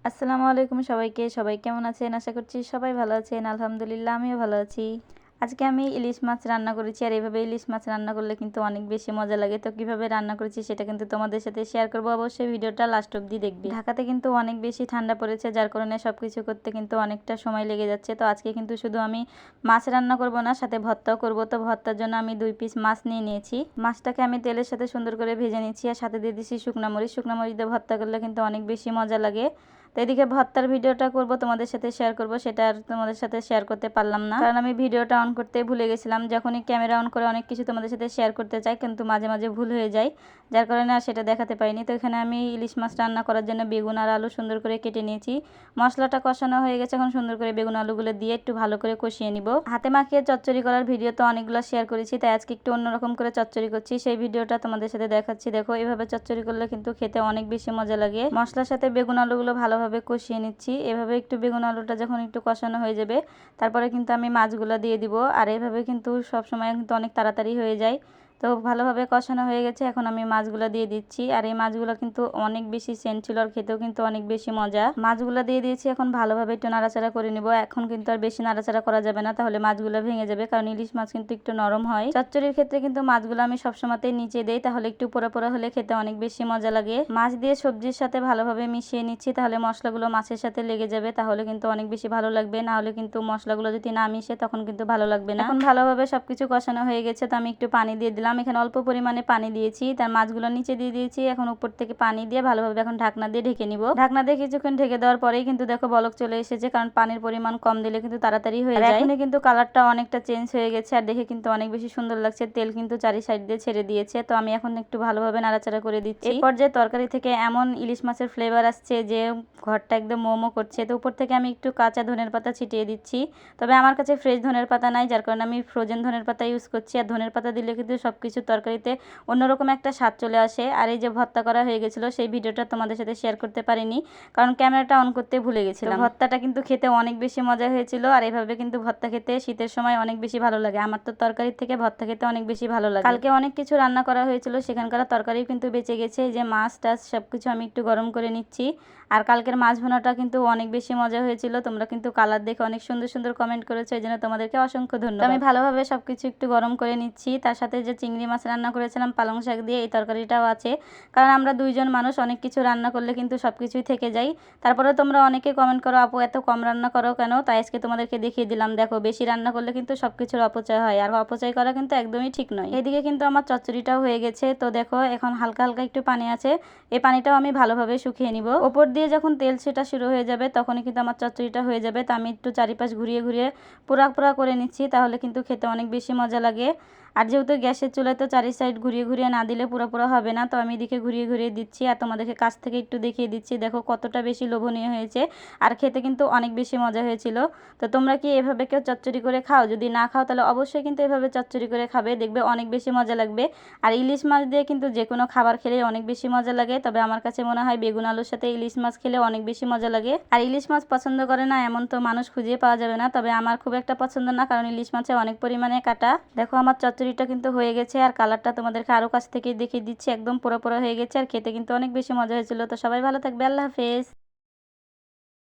আসসালামু আলাইকুম সবাইকে। সবাই কেমন আছেন? আশা করছি সবাই ভালো আছেন। আলহামদুলিল্লাহ আমিও ভালো আছি। আজকে আমি ইলিশ মাছ রান্না করেছি আর এভাবে ইলিশ মাছ রান্না করলে কিন্তু অনেক বেশি মজা লাগে। তো কিভাবে রান্না করেছি সেটা কিন্তু তোমাদের সাথে শেয়ার করব। অবশ্যই ভিডিওটা লাস্ট অবধি দেখবে। ঢাকাতে কিন্তু অনেক বেশি ঠান্ডা পড়েছে, যার কারণে সবকিছু করতে কিন্তু অনেকটা সময় লেগে যাচ্ছে। তো আজকে কিন্তু শুধু আমি মাছ রান্না করব না, সাথে ভর্তাও করব। তো ভর্তার জন্য আমি 2 পিস মাছ নিয়ে নিয়েছি। মাছটাকে আমি তেলের সাথে সুন্দর করে ভেজে নিচ্ছি আর সাথে দিয়ে দিচ্ছি শুকনা মরিচ। শুকনা মরিচ দিয়ে ভর্তা করলে কিন্তু অনেক বেশি মজা লাগে। তো এদিকে ভর্তার ভিডিওটা করব, তোমাদের সাথে শেয়ার করব, সেটা আর তোমাদের সাথে শেয়ার করতে পারলাম না, কারণ আমি ভিডিওটা অন করতে ভুলে গেছিলাম। যখনই ক্যামেরা অন করে অনেক কিছু তোমাদের সাথে শেয়ার করতে চাই, কিন্তু মাঝে মাঝে ভুল হয়ে যায়, যার কারণে আর সেটা দেখাতে পারিনি। তো এখানে আমি ইলিশ মাছ রান্না করার জন্য বেগুন আর আলু সুন্দর করে কেটে নিয়েছি। মশলাটা কষানো হয়ে গেছে, এখন সুন্দর করে বেগুন আলুগুলো দিয়ে একটু ভালো করে কষিয়ে নিব। হাতে মাখিয়ে চচ্চড়ি করার ভিডিও তো অনেকগুলো শেয়ার করেছি, তাই আজকে একটু অন্যরকম করে চচ্চড়ি করছি, সেই ভিডিওটা তোমাদের সাথে দেখাচ্ছি। দেখো, এভাবে চচ্চড়ি করলে কিন্তু খেতে অনেক বেশি মজা লাগে। মশলার সাথে বেগুন আলুগুলো ভালোভাবে কষিয়ে নিচ্ছি। এভাবে একটু বেগুন আলুটা যখন একটু কষানো হয়ে যাবে, তারপরে কিন্তু আমি মাছগুলো দিয়ে দিব। আর এভাবে কিন্তু সব সময় কিন্তু অনেক তাড়াতাড়ি হয়ে যায়। তো ভালোভাবে কষানো হয়ে গেছে, এখন আমি মাছগুলো দিয়ে দিচ্ছি। আর এই মাছগুলো কিন্তু অনেক বেশি সেন্ট ছিল আর খেতেও কিন্তু অনেক বেশি মজা। মাছগুলো দিয়ে দিয়েছি, এখন ভালোভাবে একটু নাড়াচাড়া করে নিব। এখন কিন্তু আর বেশি নাড়াচাড়া করা যাবে না, তাহলে মাছগুলো ভেঙে যাবে, কারণ ইলিশ মাছ কিন্তু একটু নরম হয়। চচ্চড়ির ক্ষেত্রে কিন্তু মাছগুলো আমি সবসময়তেই নিচে দেই, তাহলে একটু পোড়া পোড়া হলে খেতে অনেক বেশি মজা লাগে। মাছ দিয়ে সবজির সাথে ভালোভাবে মিশিয়ে নিচ্ছি, তাহলে মশলাগুলো মাছের সাথে লেগে যাবে, তাহলে কিন্তু অনেক বেশি ভালো লাগবে। না হলে কিন্তু মশলাগুলো যদি না মিশে তখন কিন্তু ভালো লাগবে না। এখন ভালোভাবে সবকিছু কষানো হয়ে গেছে, তো আমি একটু পানি দিয়ে দিলাম। এখানে অল্প পরিমাণে পানি দিয়েছি, তার মাছগুলো নিচে দিয়ে দিয়েছি। এখন উপর থেকে পানি দিয়ে ভালোভাবে এখন ঢাকনা দিয়ে ঢেকে নিব। ঢাকনা দিয়ে কিছুক্ষণ ঢেকে দেওয়ার পরেই কিন্তু দেখো বলক চলে এসেছে, কারণ পানির পরিমাণ কম দিলে কিন্তু তাড়াতাড়ি হয়ে যায়। এখানে কিন্তু কালারটা অনেকটা চেঞ্জ হয়ে গেছে আর দেখে কিন্তু অনেক বেশি সুন্দর লাগছে। তেল কিন্তু চারি সাইড দিয়ে ছেড়ে দিয়েছে। তো আমি এখন একটু ভালোভাবে নাড়াচাড়া করে দিচ্ছি। এই পর্যায়ে তরকারি থেকে এমন ইলিশ মাছের ফ্লেভার আসছে যে ঘরটা একদম মোমো করছে। তো উপর থেকে আমি একটু কাঁচা ধনের পাতা ছিটিয়ে দিচ্ছি। তবে আমার কাছে ফ্রেশ ধনের পাতা নাই, যার কারণে আমি ফ্রোজেন ধনের পাতা ইউজ করছি। আর ধনের পাতা দিলে কিন্তু সবকিছু তরকারিতে অন্যরকম একটা স্বাদ চলে আসে। আর এই যে ভর্তা করা হয়ে গেছিলো, সেই ভিডিওটা তোমাদের সাথে শেয়ার করতে পারিনি, কারণ ক্যামেরাটা অন করতে ভুলে গেছিলাম। ভর্তাটা কিন্তু খেতে অনেক বেশি মজা হয়েছিল। আর এভাবে কিন্তু ভর্তা খেতে শীতের সময় অনেক বেশি ভালো লাগে। আমার তো তরকারির থেকে ভর্তা খেতে অনেক বেশি ভালো লাগে। কালকে অনেক কিছু রান্না করা হয়েছিল, সেখানকার তরকারিও কিন্তু বেঁচে গেছে। এই যে মাছ টাছ সবকিছু আমি একটু গরম করে নিচ্ছি। আর কালকের মাছ ভুনাটা কিন্তু অনেক বেশি মজা হয়েছিল। তোমরা কিন্তু কালার দেখে অনেক সুন্দর সুন্দর কমেন্ট করেছো, এই জন্য তোমাদেরকে অসংখ্য ধন্যবাদ। আমি ভালোভাবে সবকিছু একটু গরম করে নিচ্ছি। তার সাথে যে চিংড়ি মাছ রান্না করেছিলাম পালং শাক দিয়ে, এই তরকারিটাও আছে, কারণ আমরা দুইজন মানুষ, অনেক কিছু রান্না করলে কিন্তু সবকিছুই থেকে যায়। তারপরে তোমরা অনেকে কমেন্ট করো, আপু এত কম রান্না করো কেন? তাই আজকে তোমাদেরকে দেখিয়ে দিলাম। দেখো, বেশি রান্না করলে কিন্তু সবকিছুর অপচয় হয়, আর অপচয় করা কিন্তু একদমই ঠিক নয়। এদিকে কিন্তু আমার চচ্চড়িটাও হয়ে গেছে। তো দেখো, এখন হালকা হালকা একটু পানি আছে, এই পানিটাও আমি ভালোভাবে শুকিয়ে নিব। ওপর দিয়ে যখন তেল ছেটা শুরু হয়ে যাবে, তখনই কিন্তু আমার চচ্চড়িটা হয়ে যাবে। তো আমি একটু চারিপাশ ঘুরিয়ে ঘুরিয়ে পোড়া পোড়া করে নিচ্ছি, তাহলে কিন্তু খেতে অনেক বেশি মজা লাগে। আর যেহেতু গ্যাসের চুলায় তো চারি সাইড ঘুরিয়ে ঘুরিয়ে না দিলে পুরো পুরো হবে না, তো আমি এদিকে ঘুরিয়ে ঘুরিয়ে দিচ্ছি। আর তোমাদেরকে কাছ থেকে একটু দেখিয়ে দিচ্ছি, দেখো কতটা বেশি লোভনীয় হয়েছে। আর খেতে কিন্তু অনেক বেশি মজা হয়েছিল। তো তোমরা কি এভাবে কেউ চচ্চড়ি করে খাও? যদি না খাও তাহলে অবশ্যই কিন্তু এভাবে চচ্চড়ি করে খাবে, দেখবে অনেক বেশি মজা লাগবে। আর ইলিশ মাছ দিয়ে কিন্তু যে কোনো খাবার খেলে অনেক বেশি মজা লাগে, তবে আমার কাছে মনে হয় বেগুন আলুর সাথে ইলিশ মাছ খেলে অনেক বেশি মজা লাগে। আর ইলিশ মাছ পছন্দ করে না এমন তো মানুষ খুঁজে পাওয়া যাবে না, তবে আমার খুব একটা পছন্দ না, কারণ ইলিশ মাছে অনেক পরিমাণে কাটা। দেখো, আমার চচ্চড়িটা কিন্তু হয়ে গেছে। আর কালারটা তোমাদেরকে আরও কাছ থেকে দেখিয়ে দিচ্ছি, একদম পোড়া পোড়া হয়ে গেছে। আর খেতে কিন্তু অনেক বেশি মজা হয়েছিল। তো সবাই ভালো থাকবে, আল্লাহ হাফেজ।